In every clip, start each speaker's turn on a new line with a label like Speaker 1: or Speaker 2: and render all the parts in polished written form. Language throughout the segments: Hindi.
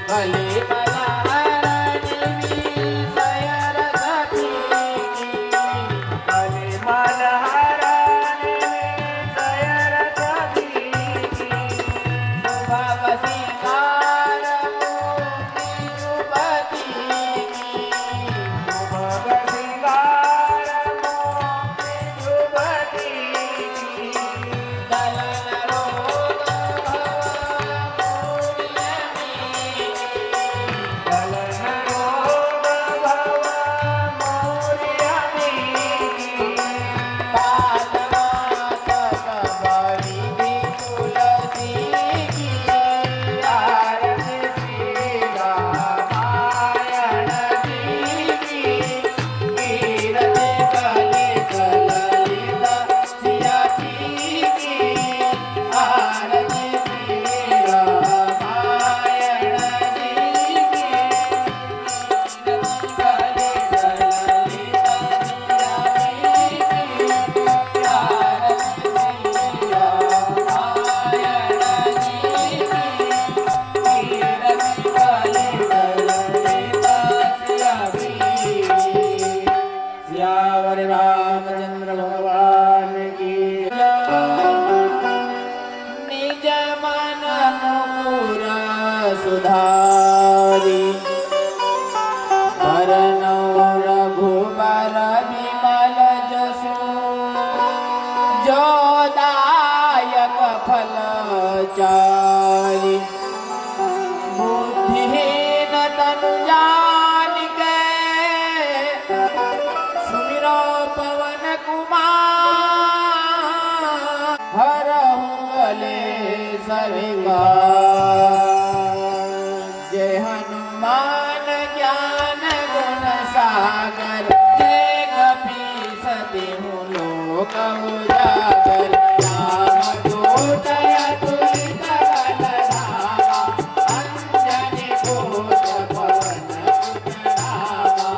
Speaker 1: भले मल्हारणी सयर सखी भले मल्हारणी सयर सखी सुभग सिंगार मोती युवती सुभग सिंगार मोती युवती दलन रोग रामचंद्र भगवान की निज मन मुकुर सुधारी भरनौ रघुबर विमल जसु जो दायक फल चारि बुद्धिहीन तनु जानिके सुमिरो पवन कुमार हरहु कलेश विकार जय हनुमान ज्ञान गुण सागर जय कपीस तिहु लोक उजागर रामदूत अतुलित बल धामा अंजनी पुत्र पवन सुत नामा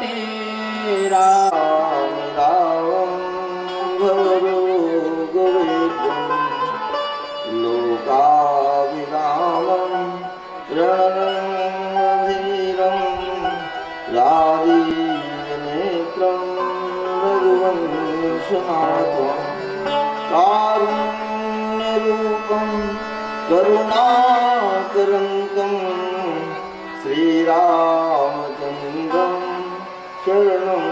Speaker 1: तेरा
Speaker 2: लोकाभिरामं रणधीरं राजीवनेत्रं रघुवंशनाथं कारुण्यरूपं करुणाकरन्तं श्रीरामचन्द्रं शरणं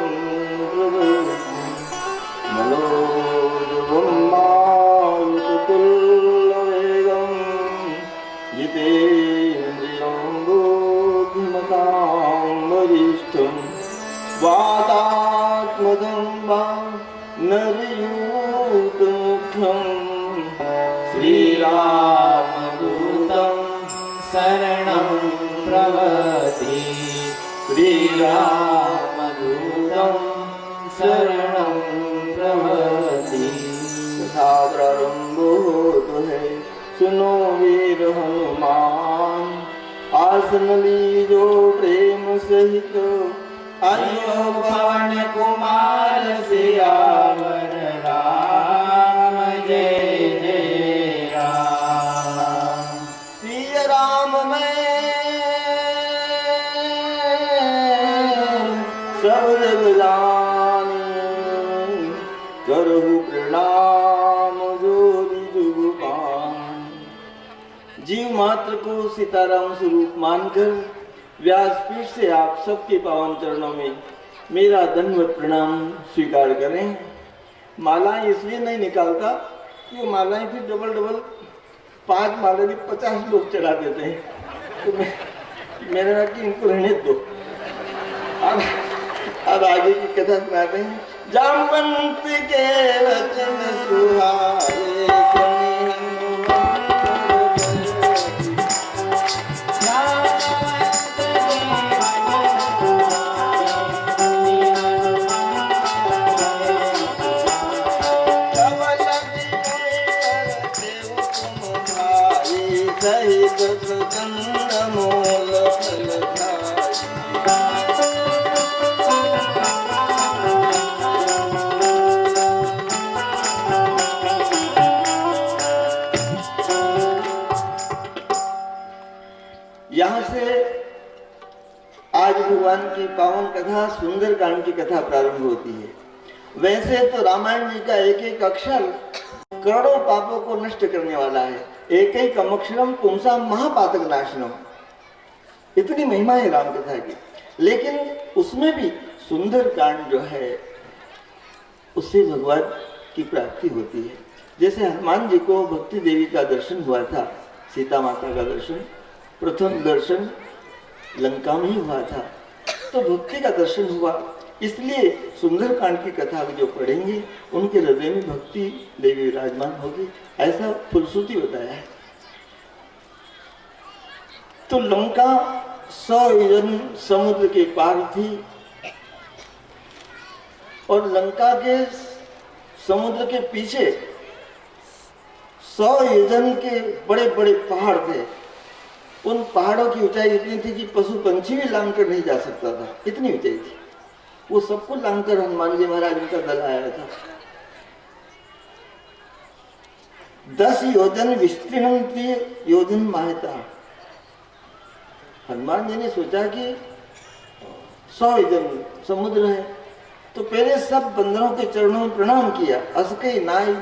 Speaker 2: प्रपद्ये। मनोजवं मारुततुल्यवेगं जितेन्द्रियं बुद्धिमतां वरिष्ठं वातात्मजं नरयूतमुख्यं
Speaker 1: श्रीरामदूतं शरणं प्रपद्ये श्रीरामदूतं शरणं प्रपद्ये।
Speaker 2: तथा प्रारंभो तो है सुनो वीर हनुमान आसन लीजो प्रेम सहित
Speaker 1: आयो पवन कुमार सियावर राम जय जय राम।
Speaker 2: सिय राम मैं सब जग जानी करहु प्रणाम जोरी जुगुपान। जीव मात्र को सीताराम स्वरूप मानकर व्यासपीठ से आप सबके पावन चरणों में मेरा दंडवत प्रणाम स्वीकार करें। मालाएं इसलिए नहीं निकालता कि मालाएं फिर डबल 5 माला भी 50 लोग चढ़ा देते हैं, तो मैंने कहा कि इनको रहने दो। अब आगे की कथा सुनाते हैं। जामवंत के वचन सुहाए सहित सुगंध मूल फल यहाँ से आज भगवान की पावन कथा सुंदर कांड की कथा प्रारंभ होती है। वैसे तो रामायण जी का एक एक अक्षर करोड़ों पापों को नष्ट करने वाला है। एक एक अक्षरम पुंसा महापातक नाशनम, इतनी महिमा है राम कथा की। लेकिन उसमें भी सुंदर कांड जो है उससे भगवान की प्राप्ति होती है। जैसे हनुमान जी को भक्ति देवी का दर्शन हुआ था, सीता माता का दर्शन, प्रथम दर्शन लंका में ही हुआ था, तो भक्ति का दर्शन हुआ। इसलिए सुंदर कांड की कथा जो पढ़ेंगे उनके हृदय में भक्ति देवी विराजमान होगी, ऐसा फलश्रुति बताया है। तो लंका 100 योजन समुद्र के पार थी और लंका के समुद्र के पीछे 100 योजन के बड़े बड़े पहाड़ थे। उन पहाड़ों की ऊंचाई इतनी थी कि पशु पंछी भी लांग कर नहीं जा सकता था, इतनी ऊंचाई थी। वो सबको लांग कर हनुमान जी महाराज उनका दल आया था। 10 योजन विस्तीर्ण योजन माहता। हनुमान जी ने सोचा कि 100 योजन समुद्र है, तो पहले सब बंदरों के चरणों में प्रणाम किया। असके नाई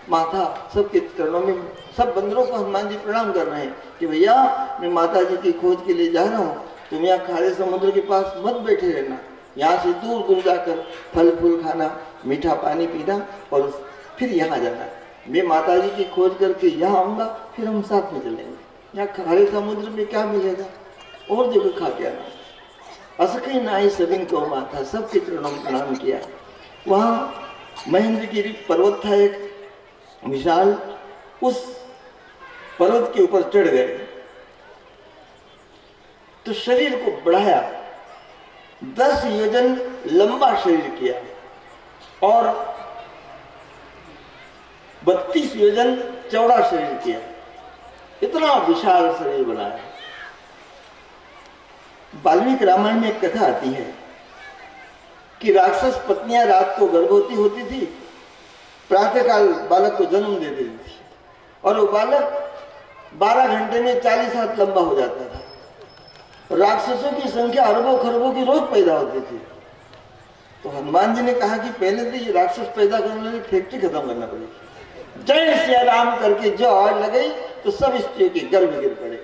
Speaker 2: माथा सबके चरणों में, सब बंदरों को हनुमान जी प्रणाम कर रहे हैं कि भैया मैं माता जी की खोज के लिए जा रहा हूँ, तुम यहाँ खारे समुद्र के पास मत बैठे रहना, यहाँ से दूर दूर जाकर फल फूल खाना, मीठा पानी पीना और फिर यहाँ जाना। मैं माता जी की खोज करके यहाँ आऊँगा, फिर हम साथ में चलेंगे। यहाँ खारे समुद्र में क्या मिलेगा, और जगह खा के आना। असके नाई सबिन को माथा, सबके चरणों में प्रणाम किया। वहाँ महेंद्रगिरी पर्वत था एक विशाल, उस पर्वत के ऊपर चढ़ गए तो शरीर को बढ़ाया, 10 योजन लंबा शरीर किया और 32 योजन चौड़ा शरीर किया। इतना विशाल शरीर बनाया। वाल्मीकि रामायण में एक कथा आती है कि राक्षस पत्नियां रात को गर्भवती होती थी, प्रातःकाल बालक को जन्म दे देती थी और वो बालक 12 घंटे में 40 हाथ लंबा हो जाता था। राक्षसों की संख्या अरबों खरबों की रोज पैदा होती थी। तो हनुमान जी ने कहा कि पहले तो ये राक्षस पैदा करने वाली फैक्ट्री खत्म करना पड़ेगी। जय सिया राम करके जो आग लगाई तो सब स्त्रियों के गर्भ गिर पड़े।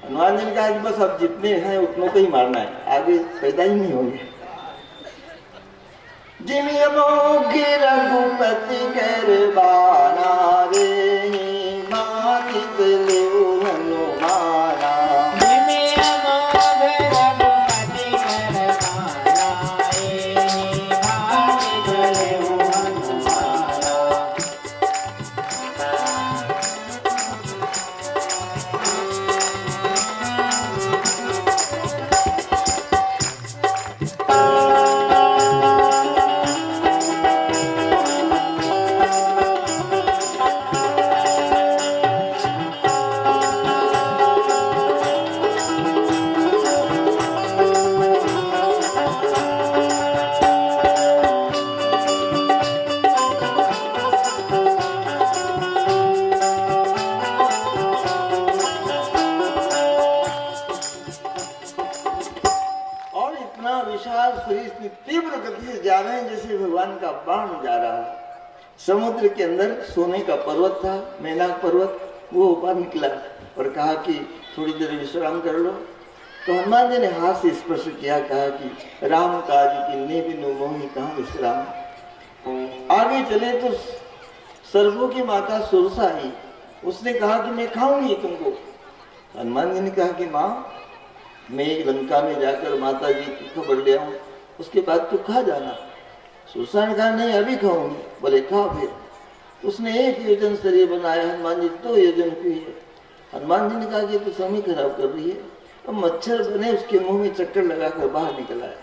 Speaker 2: हनुमान जी ने कहा कि बस अब जितने हैं उतनों को ही मारना है, आगे पैदा ही नहीं होंगे। जिमिया मोगी रघुपति करबाना रे माति दिले हनुमाना।
Speaker 1: जिमिया मोगी रघुपति करबाना रे माति दिले हनुमाना।
Speaker 2: तीव्र गति से जा रहे हैं जैसे भगवान का बाण जा रहा है। समुद्र के अंदर सोने का पर्वत था, मेनाक पर्वत, वो ऊपर निकला और कहा कि थोड़ी देर विश्राम कर लो। तो हनुमान जी ने हाथ से स्पर्श किया, कहा कि राम काज किन्ने बिनु मोहि कहाँ विश्राम। आगे चले तो सर्वों की माता सुरसा आई, उसने कहा कि मैं खाऊंगी तुमको। हनुमान जी ने कहा कि माँ मैं लंका में जाकर माता जी की खबर ले आऊं, उसके बाद तू खा जाना। सुरसा ने कहा नहीं अभी खाऊंगी। बोले खा फिर। उसने 1 योजन शरीर बनाया, हनुमान जी 2 योजन की है। हनुमान जी ने कहा कि तू समय खराब कर रही है। अब मच्छर बने उसके मुंह में चक्कर लगाकर बाहर निकल आया।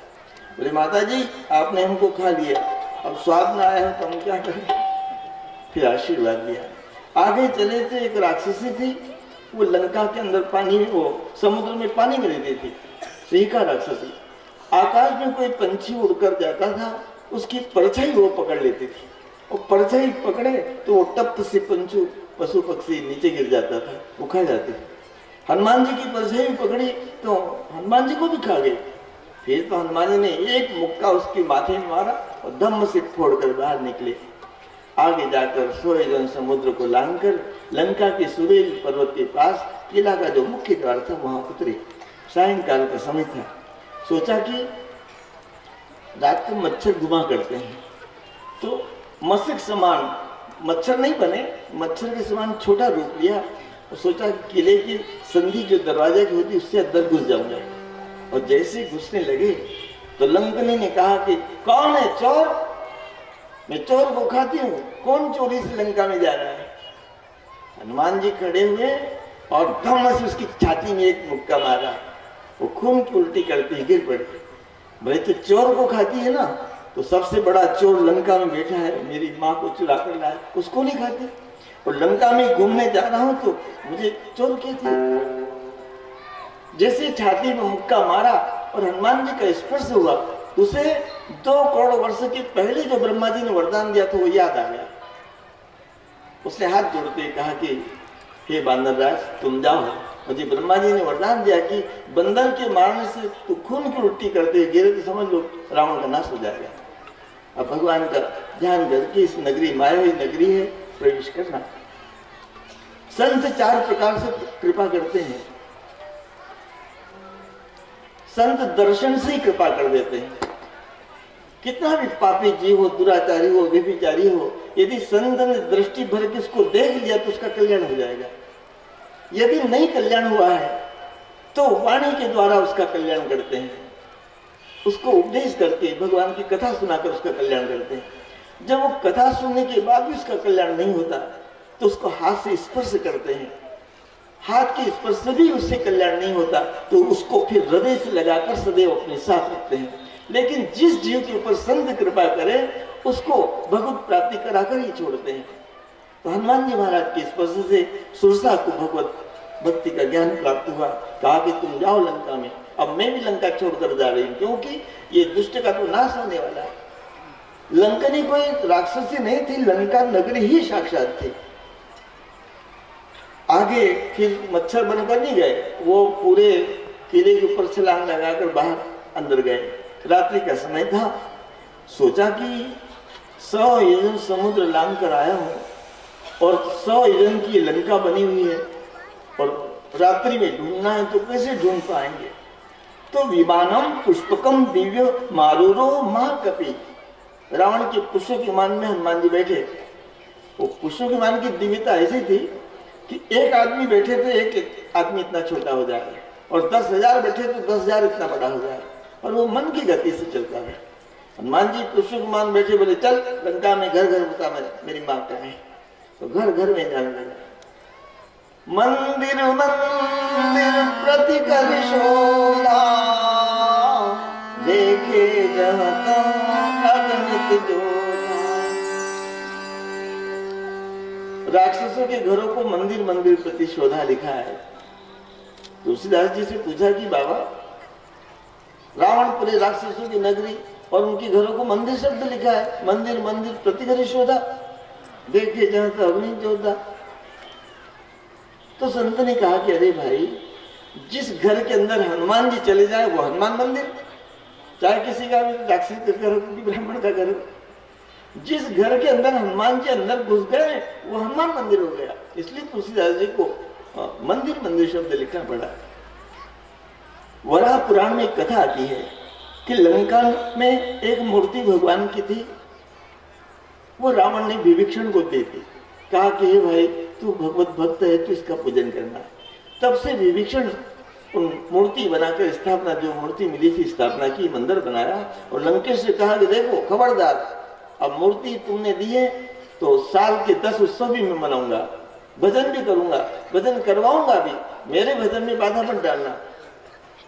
Speaker 2: बोले माता जी आपने हमको खा लिया, अब स्वाद ना आया तो हम क्या करें। फिर आशीर्वाद दिया। आगे चले तो एक राक्षसी थी, वो लंका के अंदर पानी में, वो समुद्र में पानी में रहती थी, सिंहिका राक्षसी। आकाश में कोई पंछी उड़कर जाता था, उसकी परछाई वो पकड़ लेती थी और परछाई पकड़े तो वो टप से पशु पक्षी नीचे गिर जाता था, वो खा जाते थे। हनुमान जी की परछाई पकड़ी तो हनुमान जी को भी खा गई। फिर तो हनुमान जी ने एक मुक्का उसके माथे में मारा और धम्म से फोड़कर बाहर निकले। आगे जाकर 100 योजन समुद्र को लांघकर लंका के सुरेल पर्वत के पास किला का जो मुख्य द्वार था वहां उतरे। सायंकाल का समय था। सोचा कि रात को मच्छर घुमा करते हैं, तो मशक समान मच्छर नहीं बने, मच्छर के समान छोटा रूप लिया और सोचा कि किले की संधि जो दरवाजे की होती उससे अंदर घुस जाऊंगा। और जैसे घुसने लगे तो लंकनी ने कहा कि कौन है चोर? मैं चोर को खाती हूँ, कौन चोरी से लंका में जा रहा है? हनुमान जी खड़े हुए और धम्म से उसकी छाती में एक मुक्का मारा, वो खून की उल्टी करती गिर पड़ी। भाई तो चोर को खाती है ना, तो सबसे बड़ा चोर लंका में बैठा है, मेरी माँ को चुरा कर लाया, उसको नहीं खाती। और लंका में घूमने जा रहा हूं तो मुझे चोर कहती। जैसे छाती में मुक्का मारा और हनुमान जी का स्पर्श हुआ, उसे 2 करोड़ वर्ष के पहले जो ब्रह्मा जी ने वरदान दिया था वो याद आ गया। उसने हाथ जोड़ते कहा कि हे बांदर राज तुम जाओ, मुझे ब्रह्मा जी ने वरदान दिया कि बंदर के मारने से तू खून की उल्टी करते गिरे तो समझ लो रावण का नाश हो जाएगा। अब भगवान का ध्यान करके इस नगरी माया हुई नगरी है प्रवेश करना। संत 4 प्रकार से कृपा करते हैं। संत दर्शन से ही कृपा कर देते हैं। कितना भी पापी जीव हो, दुराचारी हो, व्यभिचारी हो, यदि संत ने दृष्टि भर के उसको देख लिया तो उसका कल्याण हो जाएगा। यदि नहीं कल्याण हुआ है तो वाणी के द्वारा उसका कल्याण करते हैं, उसको उपदेश करके भगवान की कथा सुनाकर उसका कल्याण करते हैं। जब वो कथा सुनने के बाद भी उसका कल्याण नहीं होता तो उसको हाथ से स्पर्श करते हैं। हाथ के स्पर्श से भी उससे कल्याण नहीं होता तो उसको फिर हृदय से लगाकर सदैव अपने साथ रखते हैं। लेकिन जिस जीव के ऊपर संत कृपा करे उसको भगवत प्राप्ति कराकर ही छोड़ते हैं। तो हनुमान जी महाराज के स्पर्श से सुरसा को भगवत भक्ति का ज्ञान प्राप्त हुआ। कहा कि तुम जाओ लंका में, अब मैं भी लंका छोड़कर जा रही हूँ, क्योंकि ये दुष्ट का तो नाश होने वाला है। लंकनी कोई राक्षसी नहीं थी, लंका नगरी ही साक्षात थी। आगे फिर मच्छर बनकर नहीं गए, वो पूरे किले के ऊपर छलांग लगाकर बाहर अंदर गए। रात्रि का समय था, सोचा कि 100 योजन समुद्र लांग कर आया हूं और 100 योजन की लंका बनी हुई है और रात्रि में ढूंढना है तो कैसे ढूंढ पाएंगे। तो विमानम पुष्पकम दिव्य मारूरो महाकपि, रावण के पुष्पों के विमान में हनुमान जी बैठे। वो पुष्पों के विमान की दिव्यता ऐसी थी कि एक आदमी बैठे तो एक आदमी इतना छोटा हो जाए और 10,000 बैठे तो 10,000 इतना बड़ा हो जाए, और वो मन की गति से चलता है। हनुमान जी पुष्पों के विमान बैठे, बोले चल लंका में घर घर बता मेरी माँ कहाँ है। तो घर घर में जाने लगा। मंदिर मंदिर प्रति कर शोधा, देखे जहाँ तहाँ अगणित जोधा। राक्षसों के घरों को मंदिर मंदिर प्रति शोधा लिखा है। तुलसीदास जी से पूछा कि बाबा, रावणपुरी राक्षसों की नगरी और उनके घरों को मंदिर शब्द लिखा है, मंदिर मंदिर प्रति घर शोधा, देखे जहाँ तहाँ अगणित जोधा। तो संत ने कहा कि अरे भाई, जिस घर के अंदर हनुमान जी चले जाए वो हनुमान मंदिर, चाहे किसी का भी राक्षस का घर हो, ब्राह्मण का घर हो, जिस घर के अंदर हनुमान जी अंदर घुस गए वो हनुमान मंदिर हो गया। इसलिए तुलसीदास जी को मंदिर मंदिर शब्द लिखना पड़ा। वराह पुराण में एक कथा आती है कि लंका में एक मूर्ति भगवान की थी, वो रावण ने विभीषण को दे दी, कहा कि हे भाई तू भगवत भक्त है, तू इसका पूजन करना। तब से विभीषण उन मूर्ति बनाकर स्थापना, जो मूर्ति मिली थी स्थापना की, मंदिर बनाया और लंकेश से कहा कि देखो खबरदार, अब मूर्ति तुमने दी है तो साल के 10 उत्सव भी मैं मनाऊंगा, भजन भी करूंगा, भजन करवाऊंगा भी, मेरे भजन में बाधा मत डालना।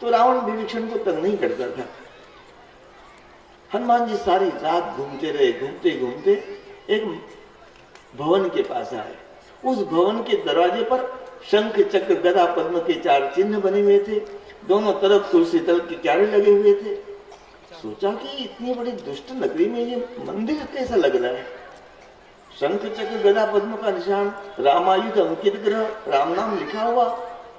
Speaker 2: तो रावण विभीषण को तंग नहीं करता था। हनुमान जी सारी रात घूमते रहे, घूमते घूमते एक भवन के पास आए। उस भवन के दरवाजे पर शंख चक्र गदा पद्म के 4 चिन्ह बने हुए थे, दोनों तरफ तुलसी दल के क्यारे लगे हुए थे। सोचा कि इतनी बड़ी दुष्ट नगरी में ये मंदिर कैसा लग रहा है। शंख चक्र गदा पद्म का निशान, रामायुध अंकित ग्रह, राम नाम लिखा हुआ,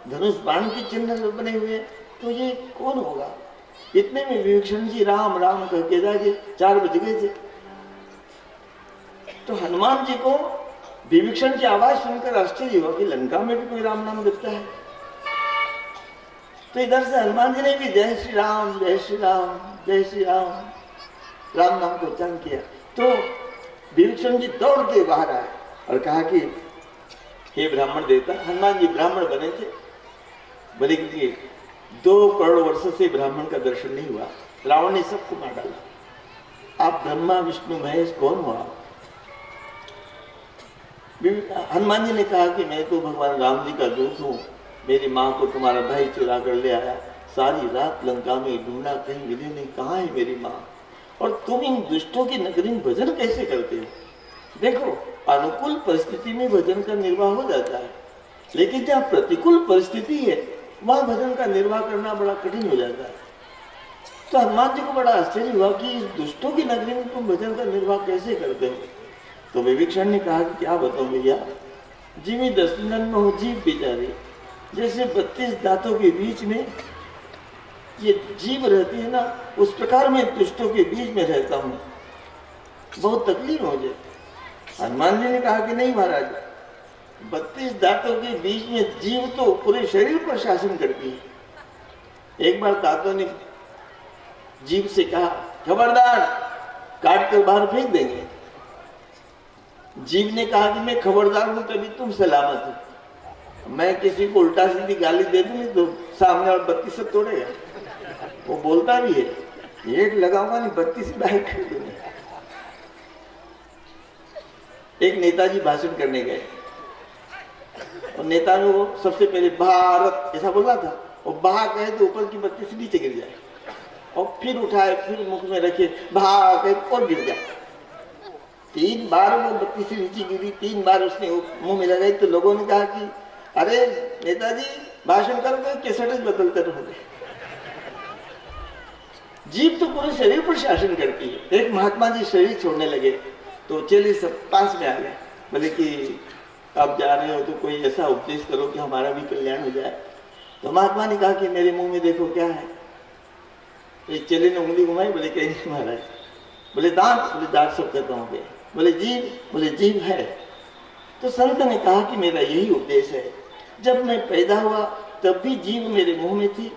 Speaker 2: धनुष बाण के चिन्ह बने हुए, तो ये कौन होगा। इतने में विभीषण जी राम राम कह के जाके 4 बज गए थे। तो हनुमान जी को विभीषण की आवाज सुनकर आश्चर्य हुआ कि लंका में भी कोई राम नाम जपता है। तो इधर से हनुमान जी ने भी जय श्री राम जय श्री राम जय श्री राम राम नाम को उच्चारण किया। तो विभीषण जी दौड़ते बाहर आए और कहा कि हे ब्राह्मण देवता, हनुमान जी ब्राह्मण बने थे, बोले कि 2 करोड़ वर्षों से ब्राह्मण का दर्शन नहीं हुआ, रावण ने सबको मार डाला, आप ब्रह्मा विष्णु महेश कौन हो आप। हनुमान जी ने कहा कि मैं तो भगवान राम जी का दूत हूँ, मेरी माँ को तुम्हारा भाई चुरा कर ले आया, सारी रात लंका में ढूंढा, कहीं मिली नहीं, कहाँ है मेरी माँ, और तुम इन दुष्टों की नगरी में भजन कैसे करते हो। देखो अनुकूल परिस्थिति में भजन का निर्वाह हो जाता है, लेकिन जहाँ प्रतिकूल परिस्थिति है वहाँ भजन का निर्वाह करना बड़ा कठिन हो जाता है। तो हनुमान जी को बड़ा आश्चर्य हुआ कि इस दुष्टों की नगरी में तुम भजन का निर्वाह कैसे करते हो। तो विभीषण ने कहा कि क्या बताऊं भैया, जीवी दर्शन में हो जीव बेचारी, जैसे 32 दांतों के बीच में ये जीव रहती है ना, उस प्रकार मैं दुष्टों के बीच में रहता हूँ, बहुत तकलीफ हो जाए। हनुमान जी ने कहा कि नहीं महाराज, 32 दांतों के बीच में जीव तो पूरे शरीर पर शासन करती है। एक बार दांतों ने जीव से कहा खबरदार, काट कर बाहर फेंक देंगे। जीव ने कहा कि मैं खबरदार हूं तभी तुम सलामत हो, मैं किसी को उल्टा सीधी गाली दे दूंगी तो सामने और 32 सब तोड़ेगा। वो बोलता भी है, एक लगाऊंगा नहीं 32 बाहर कर दूंगा। एक नेताजी भाषण करने गए और नेता ने वो सबसे पहले भारत ऐसा बोला था, और बहा कहे तो ऊपर की 32 नीचे गिर जाए, और फिर उठाए, फिर मुख में रखे, भा कहे और गिर जाए। 3 बार वो 32 नीचे गिरी, 3 बार उसने मुंह में लगाई। तो लोगों ने कहा कि अरे नेताजी भाषण करोगे कैसेट बदलते रहोगे। जीव तो पूरे शरीर पर शासन करती है। एक महात्मा जी शरीर छोड़ने लगे तो चेले सब पास में आ गए, बोले कि आप जा रहे हो तो कोई ऐसा उपदेश करो कि हमारा भी कल्याण हो जाए। तो महात्मा ने कहा कि मेरे मुंह में देखो क्या है। एक चेले ने उंगली घुमाई, बोले कहीं नहीं महाराज। बोले दांत, बोले दांत सब खत्म हो गए। बोले जीभ, बोले जीभ है। तो संत ने कहा कि मेरा यही उपदेश है, जब मैं पैदा हुआ तब भी जीभ मेरे मुंह में थी,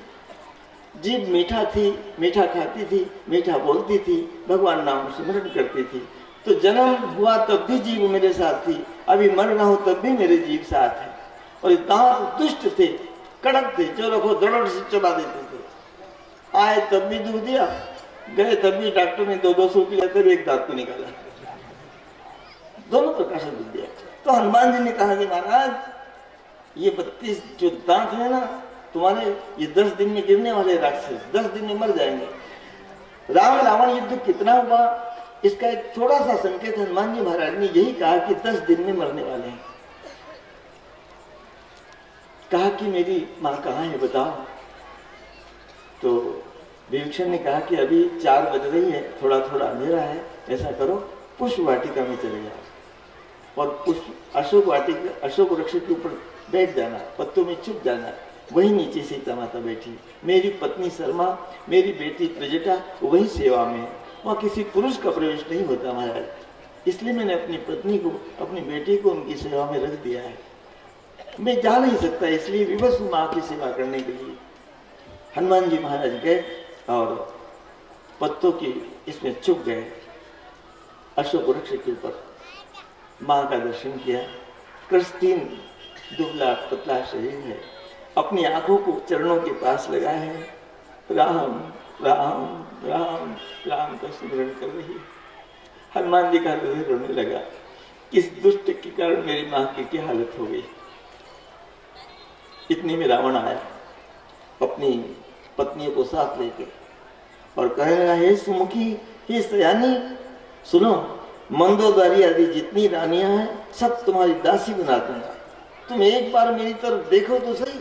Speaker 2: जीभ मीठा थी, मीठा खाती थी, मीठा बोलती थी, भगवान नाम स्मरण करती थी। तो जन्म हुआ तब भी जीभ मेरे साथ थी, अभी मरना हो तब भी मेरे जीभ साथ है। और ये दांत दुष्ट थे, कड़क थे, जो रखो दड़ोड़ से चबा देते थे। आए तब भी दूध दिया, गए तब भी डॉक्टर ने 200 की लेकर एक दांत को निकाला, दोनों प्रकार से दूध दिया। तो हनुमान जी ने कहा कि महाराज ये 32 जो दांत है ना तुम्हारे, ये 10 दिन में गिरने वाले राक्षस 10 दिन में मर जाएंगे। राम रावण युद्ध कितना हुआ इसका एक थोड़ा सा संकेत हनुमान जी महाराज ने यही कहा कि 10 दिन में मरने वाले हैं। कहा कि मेरी माँ कहाँ है बताओ। तो विभीषण ने कहा कि अभी 4 बज रही है, थोड़ा थोड़ा अंधेरा है, ऐसा करो पुष्प वाटिका में चले जाओ और पुष्प अशोक वाटिका, अशोक वृक्ष के ऊपर बैठ जाना, पत्तों में छुप जाना। वही नीचे सीता माता बैठी, मेरी पत्नी शर्मा, मेरी बेटी त्रिजटा वही सेवा में है, वहाँ किसी पुरुष का प्रवेश नहीं होता महाराज। इसलिए मैंने अपनी पत्नी को, अपनी बेटी को उनकी सेवा में रख दिया है। मैं जा नहीं सकता, इसलिए विवश हूँ माँ की सेवा करने के लिए। हनुमान जी महाराज गए और पत्तों की इसमें छुप गए, अशोक वृक्ष के ऊपर माँ का दर्शन किया। कृष्ण दुबला पतला शरीर है, अपनी आंखों को चरणों के पास लगाए हैं, राम राम राम राम का स्मरण कर रही है। हनुमान जी का हृदय रोने लगा, किस दुष्ट के कारण मेरी माँ की क्या हालत हो गई। इतने में रावण आया अपनी पत्नियों को साथ लेके और कहने लगा, हे सुमुखी, हे सयानी, सुनो, मंदोदरी आदि जितनी रानियां हैं सब तुम्हारी दासी बना दूंगा, तुम एक बार मेरी तरफ देखो तो सही।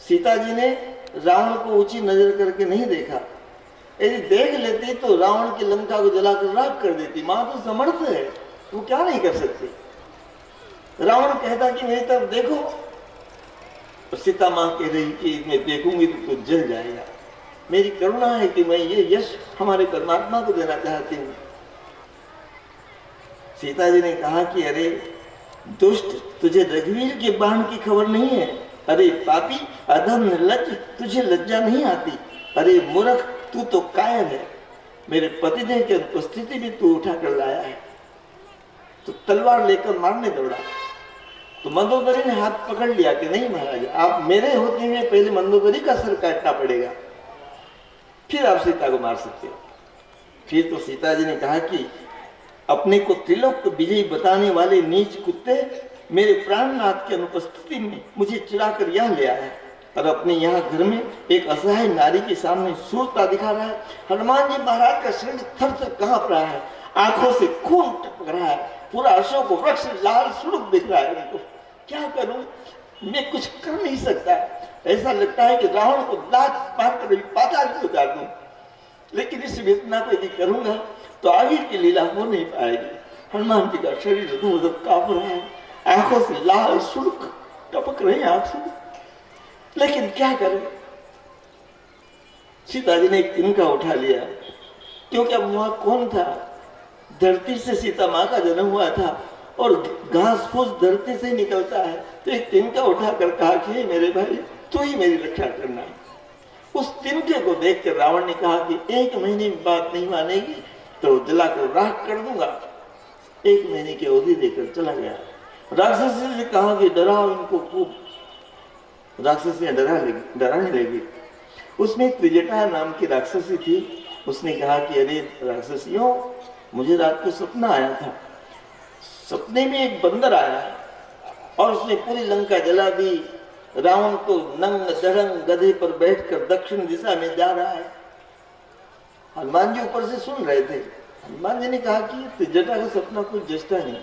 Speaker 2: सीता जी ने रावण को ऊंची नजर करके नहीं देखा, यदि देख लेती तो रावण की लंका को जलाकर राख कर देती। मां तो समर्थ है, वो क्या नहीं कर सकती। रावण कहता कि मेरी तरफ देखो, तो सीता मां कह रही कि मैं देखूंगी तो जल जाएगा। मेरी करुणा है कि मैं ये यश हमारे परमात्मा को देना चाहती हूँ। सीता जी ने कहा कि अरे दुष्ट, तुझे रघुवीर के बाण की खबर नहीं है। अरे पापी, अधम, निर्लज्ज, तुझे लज्जा नहीं आती। अरे मूर्ख, तू तो कायर है, मेरे पतिदेव की उपस्थिति भी तू उठा कर लाया है। तो तलवार लेकर मारने दौड़ा तो मंदोदरी ने हाथ पकड़ लिया कि नहीं महाराज, आप मेरे होते हुए पहले मंदोदरी का सर काटना पड़ेगा, फिर आप सीता को मार सकते हो। फिर तो सीता जी ने कहा कि अपने को त्रिलोक विजयी बताने वाले नीच कुत्ते मेरे प्राणनाथ की अनुपस्थिति में मुझे चिढ़ाकर यहाँ ले आया और अपने यहाँ घर में एक असहाय नारी के सामने सूरता दिखा रहा है। हनुमान जी महाराज का शरीर थर थर कांप रहा है, आंखों से खून टपक रहा है, पूरा अशोक वृक्ष लाल सुर्ख दिख रहा है। उनको क्या करूं, मैं कुछ कर नहीं सकता। ऐसा लगता है कि रावण को लात मार कर पाताल में उतार दूं, लेकिन इस वेदना को यदि करूंगा तो आगे की लीला हो नहीं पाएगी। हनुमान जी का शरीर धूम कांप रहा है, आंखों से लाल सुर्ख टपक रहे हैं आंसू, लेकिन क्या करें। सीता जी ने एक तिनका उठा लिया, क्योंकि अब वहां कौन था, धरती से सीता माँ का जन्म हुआ था और घास फूस धरती से ही निकलता है। तो एक तिनका उठाकर कहा कि मेरे भाई, तू ही मेरी रक्षा करना है। उस तिनके को देखकर रावण ने कहा कि 1 महीने में बात नहीं मानेगी तो जलाकर राख कर दूंगा। 1 महीने की अवधि देकर चला गया। राक्षसी से कहा कि डराओ इनको खूब। राक्षसियां डराने लगी। उसमें त्रिजटा नाम की राक्षसी थी। उसने कहा कि अरे राक्षसियों, मुझे रात को सपना आया था, सपने में एक बंदर आया और उसने पूरी लंका जला दी। रावण तो नंग दरंग गधे पर बैठकर दक्षिण दिशा में जा रहा है। हनुमान जी ऊपर से सुन रहे थे। हनुमान जी ने कहा कि त्रिजटा का सपना कुछ जचता नहीं।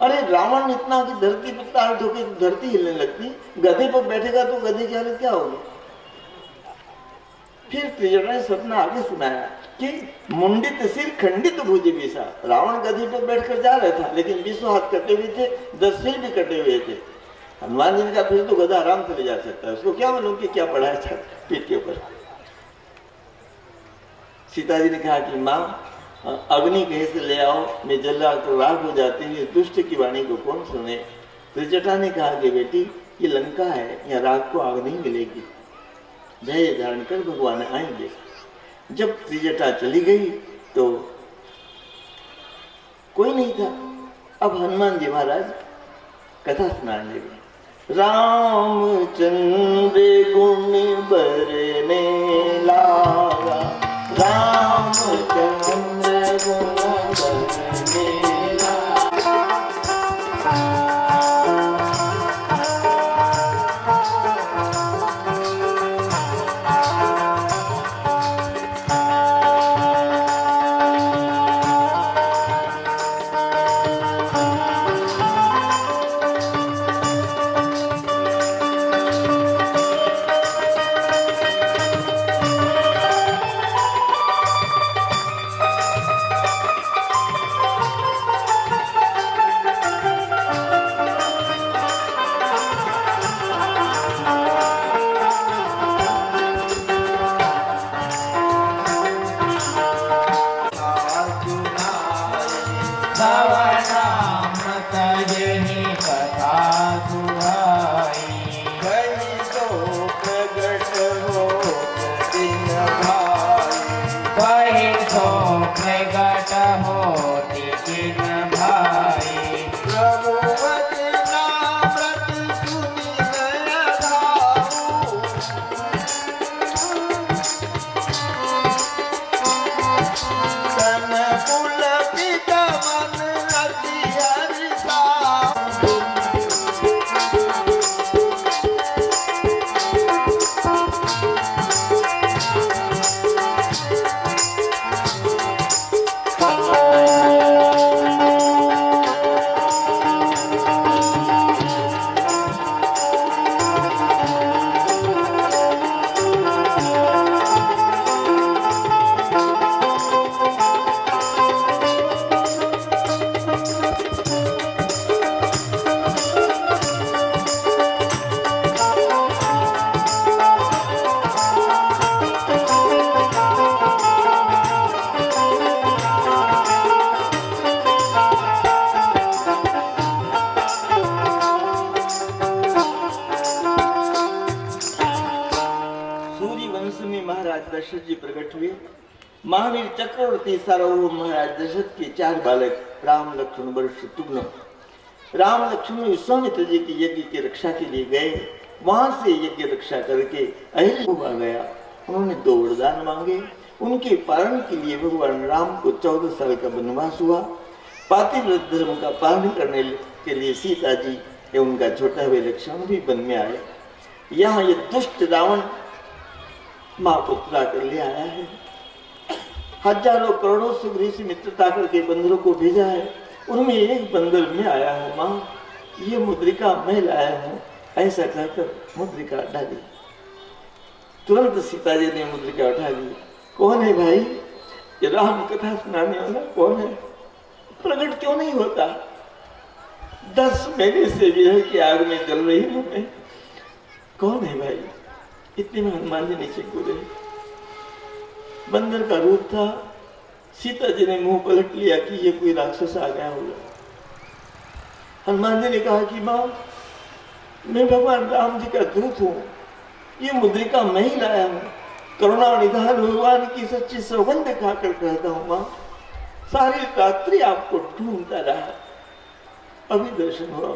Speaker 2: अरे रावण इतना कि धरती पर ताल ठोके तो धरती हिलने लगती, गधे पर बैठेगा तो गधे की हालत क्या होगी। फिर त्रिजटा ने सपना आगे सुनाया कि मुंडित सिर खंडित भुज विषा। रावण गधे पर बैठकर जा रहा था, लेकिन 20 हाथ कटे हुए थे, 10 सिर भी कटे हुए थे। हनुमान जी ने कहा फिर तो गधा आराम से ले जा सकता है, उसको क्या मालूम कि क्या पड़ा है पीठ के ऊपर। सीता जी ने कहा कि माँ अग्नि कहीं से ले आओ, मैं जल तो राख हो जाती है, दुष्ट की वाणी को कौन सुने। त्रिजटा ने कहा कि बेटी ये लंका है, यहाँ राख को आग नहीं मिलेगी, धैर्य धारण कर भगवान आएंगे। जब त्रिजटा चली गई तो कोई नहीं था। अब हनुमान जी महाराज कथा सुनाने लगे। रामचंद्र गुण बरने लागा, रामचंद्र गुण बरने दशरथ जी प्रकट हुए। महावीर चक्रवर्ती सार्वभौम महाराज दशरथ के 4 बालक राम लक्ष्मण भरत शत्रुघ्न। राम लक्ष्मण विश्वामित्र जी की यज्ञ की रक्षा के लिए गए। वहां से यज्ञ रक्षा करके अहिल्य आ गया। उन्होंने 2 वरदान मांगे। उनके पालन के लिए भगवान राम को 14 साल का वनवास हुआ। पातिव्रत धर्म का पालन करने के लिए सीता जी एवं उनका छोटा हुए लक्ष्मण भी वन में आए। यहाँ ये दुष्ट रावण माँ को चुरा कर ले आया है। हजारों करोड़ों सुग्रीव से मित्रता करके बंदरों को भेजा है। उनमें एक बंदर में आया हूँ माँ, ये मुद्रिका मैं लाया हूँ, ऐसा कहकर मुद्रिका डाली। तुरंत सीता जी ने मुद्रिका उठा ली। कौन है भाई? ये राम कथा सुनाने वाला कौन है? प्रकट क्यों नहीं होता? 10 महीने से विरह की आग में जल रही हूं मैं। कौन है भाई? इतने में हनुमान जी नीचे कूदे। बंदर का रूप था। सीता जी ने मुंह पलट लिया कि ये कोई राक्षस आ गया होगा। हनुमान जी ने कहा कि माँ, मैं भगवान राम जी का दूत हूँ, ये मुद्रिका मैं ही लाया हूँ। करुणा निधान भगवान की सच्ची सौगंध खाकर कहता हूँ माँ, सारी रात्रि आपको ढूंढता रहा, अभी दर्शन हुआ।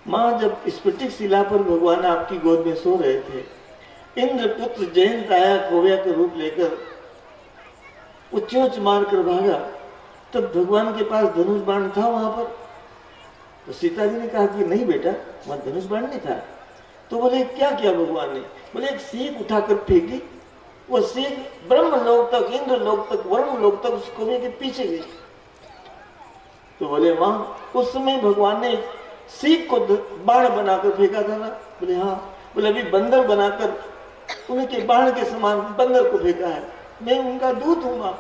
Speaker 2: माँ, जब स्फटिक शिला पर भगवान आपकी गोद में सो रहे थे, इंद्रपुत्र जयंत आया कोव्या का रूप लेकर, वो चोंच मार कर भागा। तब भगवान के पास धनुष बाण था वहां पर। तो सीता जी ने कहा कि नहीं बेटा, वहां धनुष बाण नहीं था। तो बोले क्या किया भगवान ने? बोले एक सीख उठाकर फेंकी। वो सीख ब्रह्म लोक तक, इंद्र लोक तक, वरुण लोक तक उस कोवे के पीछे गई। तो बोले माँ, उस समय भगवान ने सीख को बाण बनाकर फेंका था ना? बोले हाँ। बोले अभी बंदर बनाकर उनके बाण के समान बंदर को फेंका है, मैं उनका दूत हूँ माँ।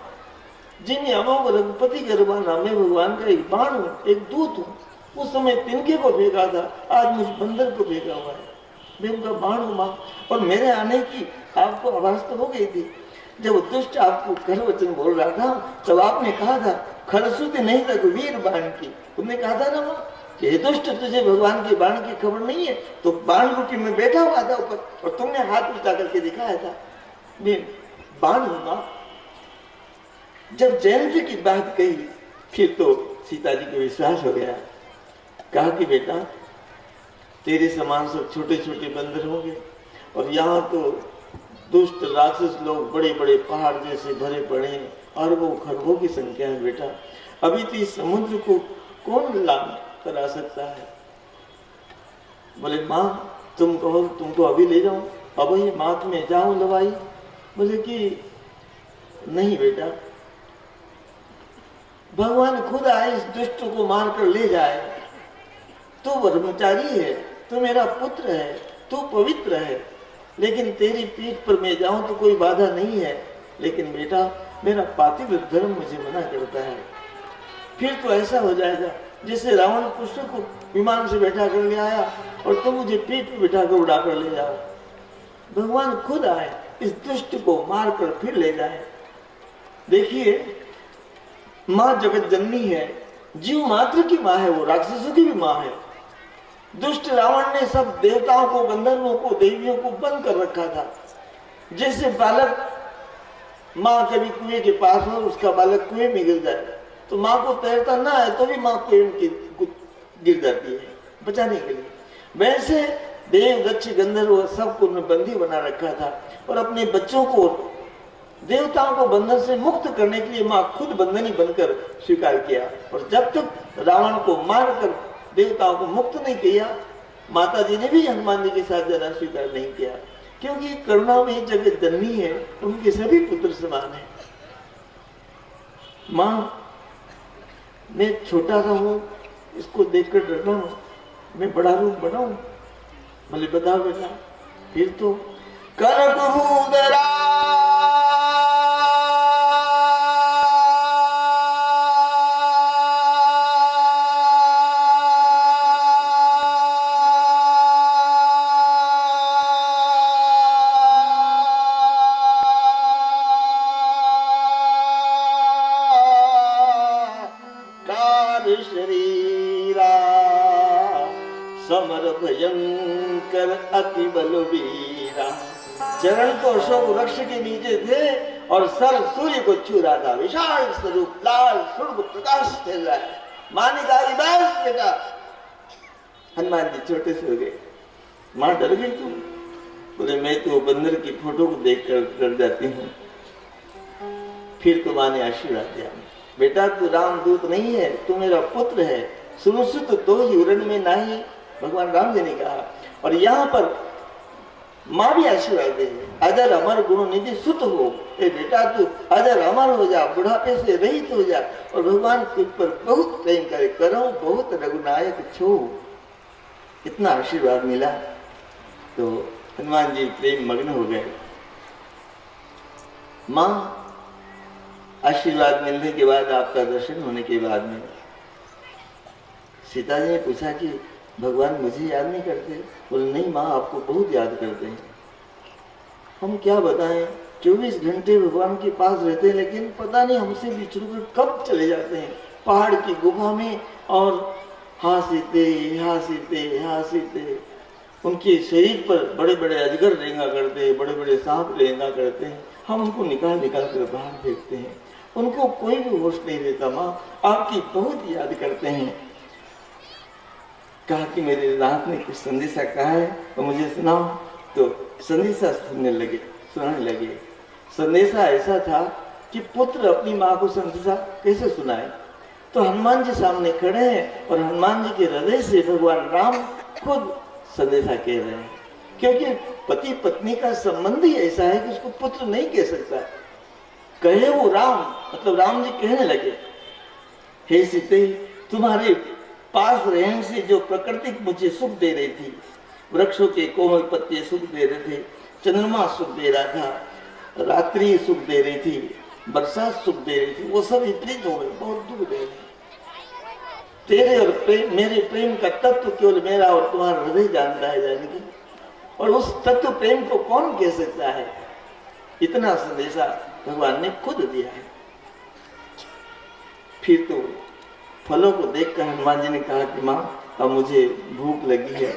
Speaker 2: जिन यमों को रघुपति गर्भाना, मैं भगवान का एक बाण हूँ, एक दूत हूँ। उस समय तिनके को फेंका था, आज मुझ बंदर को फेंका हुआ है, मैं उनका बाण हूँ माँ। और मेरे आने की आपको आवाज तो हो गई थी, जब दुष्ट आपको खर वचन बोल रहा था तब आपने कहा था खरसुत नहीं रघुवीर बाण की। तुमने कहा था ना माँ कि हे दुष्ट, तुझे भगवान के बाण की खबर नहीं है। तो बाण रूपी में बैठा हुआ था ऊपर और तुमने हाथ उठा करके दिखाया था, मैं बाण हूँ माँ। जब जयंती की बात कही फिर तो सीता जी को विश्वास हो गया। कहा कि बेटा तेरे समान सब छोटे छोटे बंदर होंगे और यहाँ तो दुष्ट राक्षस लोग बड़े बड़े पहाड़ जैसे भरे पड़े हैं, अरबों खरबों की संख्या है बेटा। अभी तो इस समुद्र को कौन लाभ करा सकता है। बोले माँ तुम कहो तुमको अभी ले जाऊं, अब ही मात में जाऊं दवाई। बोले कि नहीं बेटा, भगवान खुद आए इस दुष्ट को मारकर ले जाए। तू ब्रह्मचारी है, तू मेरा पुत्र है, तू पवित्र है, लेकिन तेरी पीठ पर मैं जाऊं तो कोई बाधा नहीं है। लेकिन बेटा मेरा पातिव्रत धर्म मुझे मना करता है। फिर तो ऐसा हो जाएगा जैसे रावण कृष्ण को विमान से बैठा कर ले आया और तुम मुझे पीठ पर बैठा कर उड़ा कर ले जाओ। भगवान खुद आए इस दुष्ट को मार कर फिर ले जाए। देखिए माँ जगत जननी है, जीव मात्र की माँ है, वो राक्षसों की भी माँ है। दुष्ट रावण ने सब देवताओं को, गंधर्वों को, देवियों को बंद कर रखा था। जैसे बालक माँ कभी कुएं के पास हो, उसका बालक कुएं में गिर जाए तो माँ को तैरता ना है तो भी माँ कुएं में गिर जाती है बचाने के लिए। वैसे देव दक्ष गंधर्व सबको बंदी बना रखा था और अपने बच्चों को, देवताओं को बंधन से मुक्त करने के लिए माँ खुद बंधनी बनकर स्वीकार किया। और जब तक रावण को मारकर देवताओं को मुक्त नहीं किया, माता जी ने भी हनुमान जी के साथ जाना स्वीकार नहीं किया, क्योंकि करुणा में जगत जननी है, उनके सभी पुत्र समान है। माँ मैं छोटा सा हूँ, इसको देखकर डरना हूँ, मैं बड़ा रूप बनाऊं? बोले बताओ बेटा। फिर तो कनक शरीरा समर भयंकर अति बलवीरा। चरण तो अशोक वृक्ष के नीचे थे और सर सूर्य को छू रहा था। विशाल स्वरूप लाल स्वर्ग प्रकाश फैल रहा है। माँ ने कहा बस बेटा। हनुमान जी छोटे से हो गए। माँ डर गई तुम? बोले मैं तो बंदर की फोटो को देखकर डर जाती हूँ। फिर तो माँ ने आशीर्वाद दिया, बेटा तू रामदूत नहीं है, तू मेरा पुत्र है। सुनुसुत तो ही उरण में नहीं, भगवान राम जी ने कहा। और यहाँ पर माँ भी आशीर्वाद दे, अजर अमर गुण निधि सुत हो। ए बेटा तू अजर अमर हो जा, बुढ़ापे से रहित हो जा और भगवान तुझ पर बहुत प्रेम करे, करो बहुत रघुनायक छो। इतना आशीर्वाद मिला तो हनुमान जी प्रेम मग्न हो गए। माँ आशीर्वाद मिलने के बाद, आपका दर्शन होने के बाद में सीता जी ने पूछा कि भगवान मुझे याद नहीं करते? बोले नहीं माँ आपको बहुत याद करते हैं। हम क्या बताएं, 24 घंटे भगवान के पास रहते हैं, लेकिन पता नहीं हमसे बिछड़कर कब चले जाते हैं पहाड़ की गुफा में। और हासीते उनके शरीर पर बड़े बड़े अजगर रेंगा करते हैं, बड़े बड़े सांप रेंगा करते हैं। हम उनको निकाल निकाल कर बाहर फेंकते हैं, उनको कोई भी होश नहीं देता। माँ आपकी बहुत याद करते हैं। कहा कि मेरे नाथ ने कुछ संदेशा कहा है तो मुझे सुनाओ। तो संदेशा सुनाने लगे। संदेशा ऐसा था कि पुत्र अपनी माँ को संदेशा कैसे सुनाए। तो हनुमान जी सामने खड़े हैं और हनुमान जी के हृदय से भगवान राम खुद संदेशा कह रहे हैं, क्योंकि पति पत्नी का संबंध ही ऐसा है कि उसको पुत्र नहीं कह सकता। कहे वो राम, मतलब राम जी कहने लगे, हे सीते तुम्हारे पास रहने से जो प्रकृति मुझे सुख दे रही थी वृक्षों के कोमल पत्ते सुख दे रहे थे, चंद्रमा सुख दे रहा था, रात्रि सुख दे रही थी, बरसात सुख दे रही थी, वो सब विपरीत हो गए, बहुत दुख दे रहे। तेरे और मेरे प्रेम का तत्व केवल मेरा और तुम्हारा हृदय जानता है जानकी, और उस तत्व प्रेम को कौन कह सकता है। इतना संदेशा भगवान ने खुद दिया है। फिर तो फलों को देखकर हनुमान जी ने कहा कि माँ अब मुझे भूख लगी है,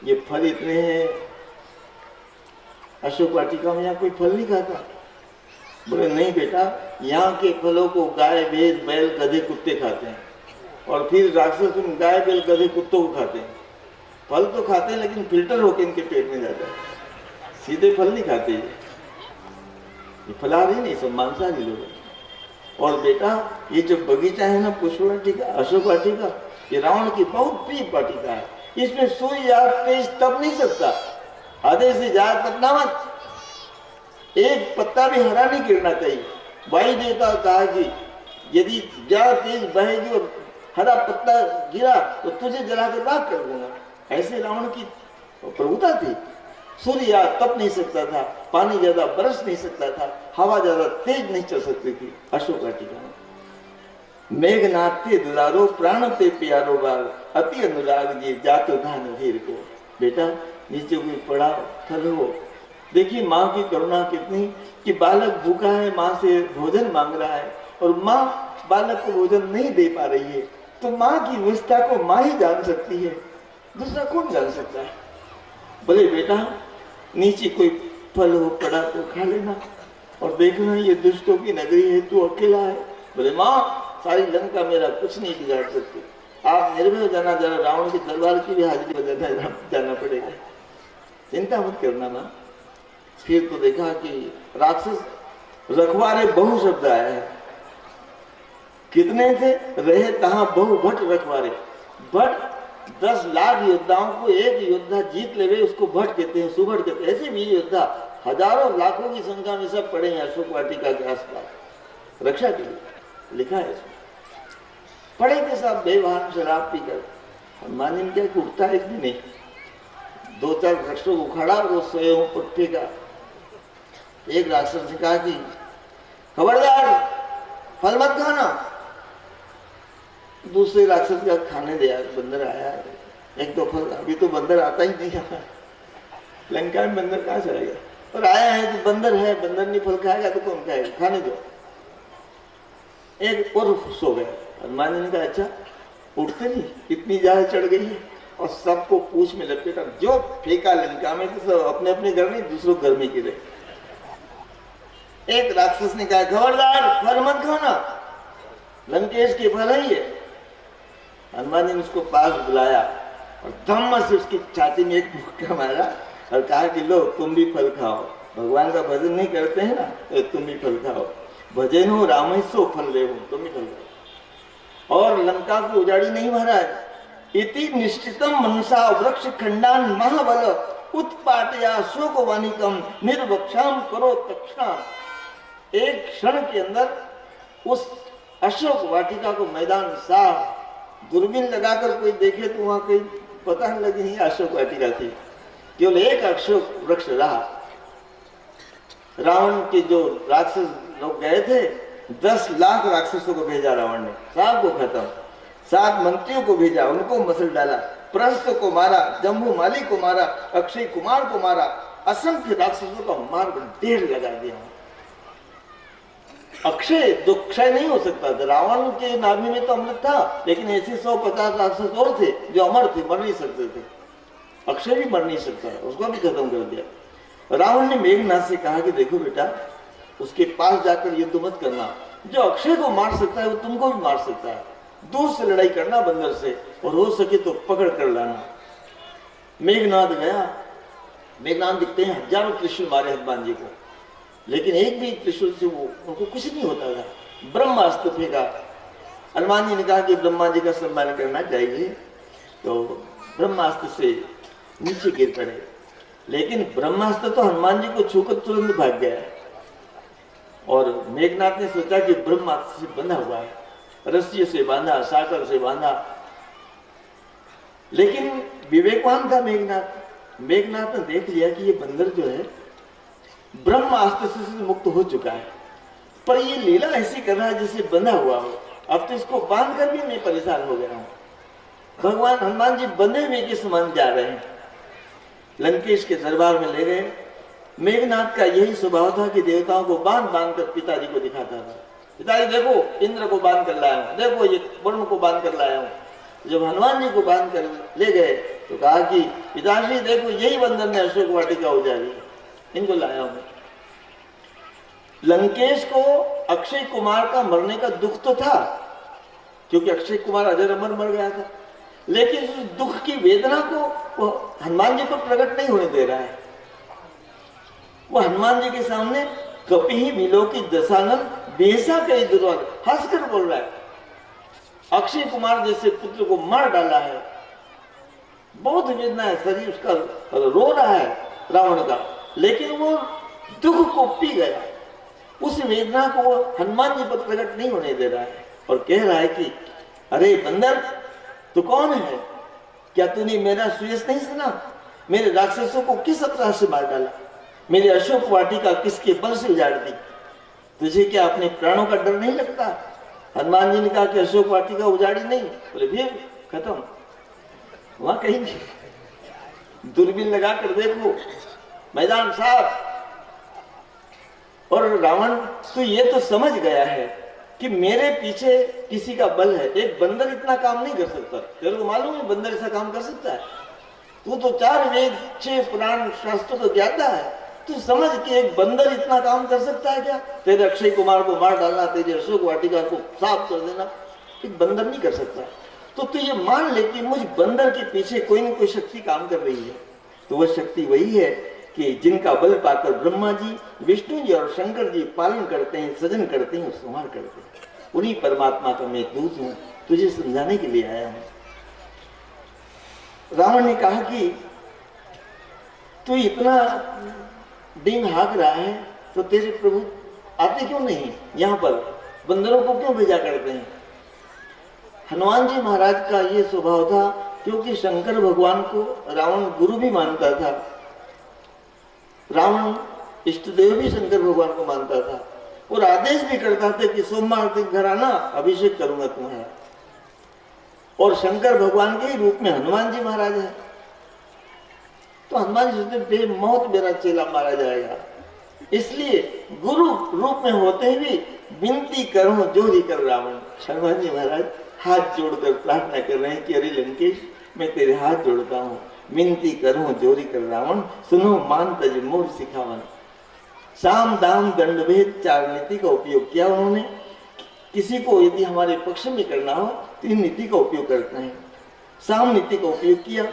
Speaker 2: ये फल इतने हैं, अशोक वाटिका में यहाँ कोई फल नहीं खाता। बोले नहीं बेटा, यहाँ के फलों को गाय भैंस बैल गधे कुत्ते खाते हैं, और फिर राक्षस उन गाय बैल गधे कुत्तों को खाते हैं। फल तो खाते हैं लेकिन फिल्टर होकर इनके पेट में जाता है, सीधे फल नहीं खाते। ये फलाहारी नहीं, सब मांसाहारी लोग हैं। और बेटा ये जो बगीचा है ना, पुष्प वाटिका, अशोक वाटिका, ये रावण की बहुत प्रिय वाटिका है। इसमें सूर्य या तेज तप नहीं सकता, आधे से ज्यादा तपना मत, एक पत्ता भी हरा नहीं गिरना चाहिए। वायु देवता कहा कि यदि ज्यादा तेज बहेगी और हरा पत्ता गिरा तो तुझे जलाकर राख कर दूंगा। ऐसे रावण की प्रभुता थी। सूर्य या तप नहीं सकता था, पानी ज्यादा बरस नहीं सकता था, हवा ज्यादा तेज नहीं चल सकती थी। अशोक वाटिका में मेघनाथ ते दुलारो प्राण ते प्यारो बार अति अनुराग जी जातो धान धीर को। बेटा नीचे कोई पड़ा फल हो, देखिए माँ की करुणा कितनी कि बालक भूखा है, माँ से भोजन मांग रहा है और माँ बालक को भोजन नहीं दे पा रही है, तो माँ की निष्ठा को माँ ही जान सकती है, दूसरा कौन जान सकता है। बोले बेटा नीचे कोई फल हो पड़ा तो खा लेना, और देखना ये दुष्टों की नगरी है, तू अकेला है। बोले माँ सारी लंका मेरा कुछ नहीं बिगाड़ सकती, आप निर्भय हो जाना, जरा रावण की तलवार की भी हाजिरी बजाना जाना पड़ेगा, चिंता मत करना माँ। फिर तो देखा कि राक्षस रखवारे बहु शब्द आया है। कितने थे? रहे तहां बहु भट रखवारे। भट 10 लाख योद्धाओं को एक योद्धा जीत ले, उसको भट कहते हैं, सुभट कहते हैं। ऐसे भी योद्धा हजारों लाखों की संख्या में सब पड़े हैं अशोक वाटिका के आसपास रक्षा के लिए, लिखा है इसमें। पड़े थे सब बेवान शराब पीकर। हनुमान जी क्या उठता है इसमें नहीं, 2-4 वृक्षों को उखाड़ा और वो सोए हो पुट्ठे का। एक राक्षस ने कहा कि खबरदार फल मत खाना। दूसरे राक्षस का खाने दिया, बंदर आया, एक दो फल, अभी तो बंदर आता ही नहीं है, लंका में बंदर कहाँ से आएगा, और आया है तो बंदर है, बंदर नहीं फल खाएगा तो कौन खाएगा, खाने दो। एक और सो गया। हनुमान जी ने कहा अच्छा उठते नहीं, इतनी ज्यादा चढ़ गई है, और सबको पूछ में लपेटा, जो फेंका लंका में तो सब अपने अपने घर में, दूसरों घर में गिरे। एक राक्षस ने कहा खबरदार फल मत खाना, लंकेश के फल है ये। हनुमान जी ने उसको पास बुलाया और धम्म से उसकी छाती में एक मुक्का मारा और कहा कि लो तुम भी फल खाओ, भगवान का भजन नहीं करते हैं ना, तो तुम भी फल खाओ, भजन हो राम सो फल ले, तुम भी फल खाओ। और लंका को उजाड़ी नहीं महाराज। इति निश्चितम मनसा वृक्ष खंडान महाबल उत्पाटया शोक वानिकम निर्वक्षाम करो तक्षणाम। एक क्षण के अंदर उस अशोक वाटिका को मैदान साफ, दूरबीन लगाकर कोई देखे तो वहां कोई पता नहीं लगी नहीं अशोक वाटिका थी, केवल एक अशोक वृक्ष रहा। रावण के जो राक्षस लोग गए थे, 10 लाख राक्षसों को भेजा रावण ने, सबको खत्म। 7 मंत्रियों को भेजा, उनको मसल डाला, प्रस्थ को मारा, जम्बू माली को मारा, अक्षय कुमार को मारा, असंख्य राक्षसों का मार ढेर लगा दिया। अक्षय दुक्षय नहीं हो सकता था, रावण के नाभि में तो अमृत था, लेकिन ऐसे 150 राक्षस और थे जो अमर थे, मर नहीं सकते थे। अक्षय भी मर नहीं सकता, उसको भी खत्म कर दिया। रावण ने मेघनाथ से कहा कि देखो बेटा, उसके पास जाकर युद्ध मत करना, जो अक्षय को मार सकता है वो तुमको भी मार सकता है, दूर से लड़ाई करना बंदर से, और हो सके तो पकड़ कर लाना। मेघनाथ गया। मेघनाथ दिखते हैं हजारों त्रिशूल मारे हनुमान जी को, लेकिन एक भी त्रिशूल से वो उनको कुछ नहीं होता था। ब्रह्मास्त्र फेंका। हनुमान जी ने कहा कि ब्रह्मा जी का सम्मान करना चाहिए, तो ब्रह्मास्त्र से नीचे गिर पड़े, लेकिन ब्रह्मास्त्र तो हनुमान जी को छूकर तुरंत भाग गया। और मेघनाथ ने सोचा कि ब्रह्मास्त्र से बंधा हुआ है, रस्सी से बांधा, साकर से बांधा, लेकिन विवेकवान था मेघनाथ। मेघनाथ ने देख लिया कि ये बंदर जो है ब्रह्म अस्त्र से मुक्त हो चुका है, पर ये लीला ऐसी कर रहा है जैसे बंधा हुआ हो। अब तो इसको बांध कर भी मैं परेशान हो गया हूं। भगवान हनुमान जी बंधे हुए के समान जा रहे हैं। लंकेश के दरबार में ले गए। मेघनाथ का यही स्वभाव था कि देवताओं को बांध बांध कर पिताजी को दिखाता था। पिताजी देखो, इंद्र को बांध कर लाया हूं, देखो ये वरुण को बांध कर लाया हूं। जब हनुमान जी को बांध कर ले गए तो कहा कि पिताजी देखो, यही बंदर ने अशोक वाटिका उजाड़ी, इनको लाया हूं। लंकेश को अक्षय कुमार का मरने का दुख तो था, क्योंकि अक्षय कुमार अजर अमर मर गया था, लेकिन उस दुख की वेदना को वो हनुमान जी को प्रकट नहीं होने दे रहा है। वो हनुमान जी के सामने कपि विलोकी दशानन बेसा कई दुर्वाद हंसकर बोल रहा है। अक्षय कुमार जैसे पुत्र को मार डाला है, बहुत वेदना है, शरीर उसका रो रहा है रावण का, लेकिन वो दुख को पी गया। उस वेदना को वो हनुमान जी पर प्रकट नहीं होने दे रहा है और कह रहा है कि अरे बंदर, तू कौन है? क्या तूने मेरा सुयश नहीं सुना? मेरे राक्षसों को किस अपराध से मार डाला? मेरी अशोक वाटिका किसके बल से उजाड़ दी? तुझे क्या अपने प्राणों का डर नहीं लगता? हनुमान जी ने कहा कि अशोक वाटिका उजाड़ी नहीं। बोले फिर खत्म, वहां कहीं नहीं। दूरबीन लगा कर देखो, मैदान साफ। और रावण तो ये तो समझ गया है कि मेरे पीछे किसी का बल है। एक बंदर इतना काम नहीं कर सकता। तेरे को मालूम है बंदर ऐसा काम कर सकता है? तू तो 4 वेद 6 पुराण शास्त्रों को ज्ञाता है, तू समझ कि एक बंदर इतना काम कर सकता है क्या? तेरे अक्षय कुमार को मार डालना, तेरे अशोक वाटिका को साफ कर देना, एक बंदर नहीं कर सकता। तो तू ये मान ले कि मुझ बंदर के पीछे कोई न कोई शक्ति काम कर रही है। तो वह शक्ति वही है कि जिनका बल पाकर ब्रह्मा जी, विष्णु जी और शंकर जी पालन करते हैं, सजन करते हैं और संहार करते हैं। उन्हीं परमात्मा का मैं दूत हूं, तुझे समझाने के लिए आया हूं। रावण ने कहा कि तू इतना डिंग हाँक रहा है तो तेरे प्रभु आते क्यों नहीं यहाँ पर? बंदरों को क्यों भेजा करते हैं? हनुमान जी महाराज का ये स्वभाव था, क्योंकि शंकर भगवान को रावण गुरु भी मानता था। रावण इष्टदेव भी शंकर भगवान को मानता था और आदेश भी करता था कि सोमवार दिन घर आना, अभिषेक करूंगा तुम्हारा। और शंकर भगवान के ही रूप में हनुमान जी महाराज है। तो हनुमान जी सोचते बेमौत मेरा चेला मारा जाएगा, इसलिए गुरु रूप में होते हुए विनती करो जोरी कर रावण। हनुमान जी महाराज हाथ जोड़कर प्रार्थना कर रहे हैं कि अरे लंकेश, मैं तेरे हाथ जोड़ता हूँ, विनती करूं जोरी कर रावण, सुनो मान तज मोर सिखावन। साम दाम दंड भेद 4 नीति का उपयोग किया उन्होंने। किसी को यदि हमारे पक्ष में करना हो तो इन नीति का उपयोग करते हैं। साम नीति का उपयोग किया,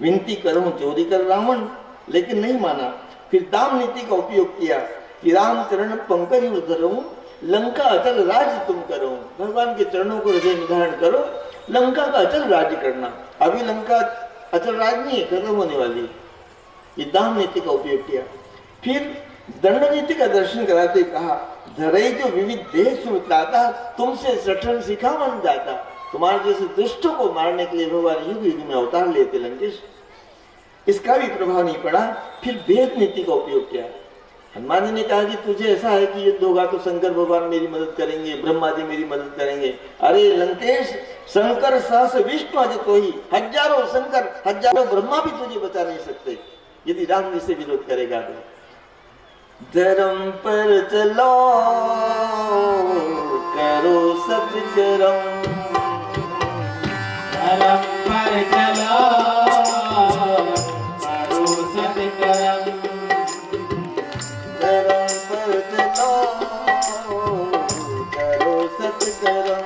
Speaker 2: विनती करूं जोरी कर रावण, लेकिन नहीं माना। फिर दाम नीति का उपयोग किया कि राम चरण पंकज धरूं, लंका अचल राज्य तुम करो। भगवान के चरणों को हृदय में धारण करो, लंका का अचल राज्य करना। अभी लंका अचल राज नहीं है, खत्म होने वाली। ये दाम नीति का उपयोग किया। फिर दंड नीति का दर्शन कराते कहा, धरई जो विविध देश सुमित्राता, तुमसे सठन सिखा मन जाता। तुम्हारे जैसे दुष्टों को मारने के लिए भगवान युग युग में अवतार लेते लंकेश। इसका भी प्रभाव नहीं पड़ा। फिर भेद नीति का उपयोग किया। हनुमान जी ने कहा कि तुझे ऐसा है कि युद्ध होगा तो शंकर भगवान मेरी मदद करेंगे, ब्रह्मा जी मेरी मदद करेंगे। अरे लंकेश, शंकर सहस विष्णु अज तो ही, हजारों शंकर हजारों ब्रह्मा भी तुझे बचा नहीं सकते यदि राम जी से विरोध करेगा तो। धर्म पर चलो करो सत्कर्म,
Speaker 1: धर्म पर चलो करो सत्कर्म,
Speaker 2: धर्म पर चलो करो सत्कर्म।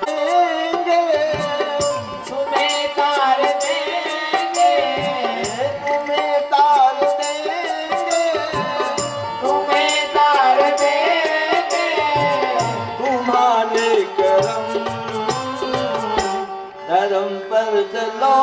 Speaker 1: तुम्हें तार देंगे,
Speaker 2: तुम्हें तार देंगे,
Speaker 1: तुम्हें तार देंगे,
Speaker 2: तुम्हारे कर्म। धर्म पर चलो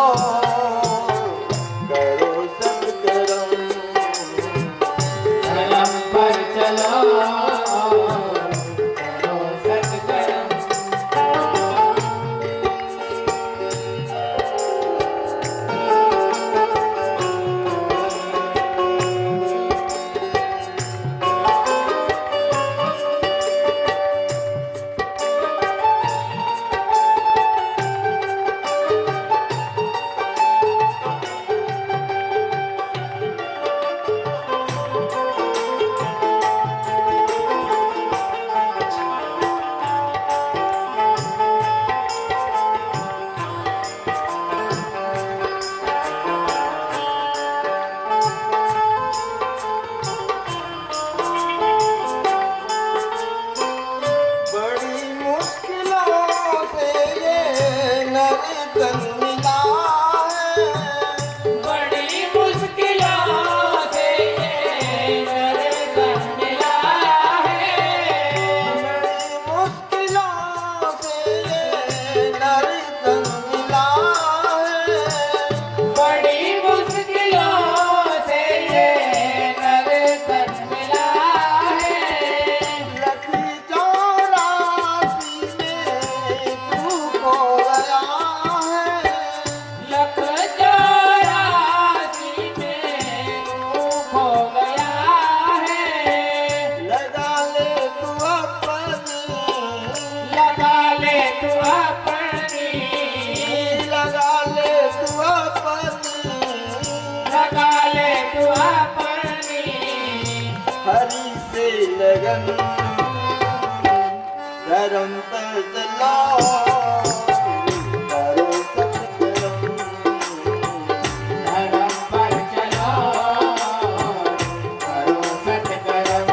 Speaker 2: लगन धर्म पर चलो करो सत्कर्म
Speaker 1: धर्म पर चलो करो सत्कर्म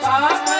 Speaker 2: काम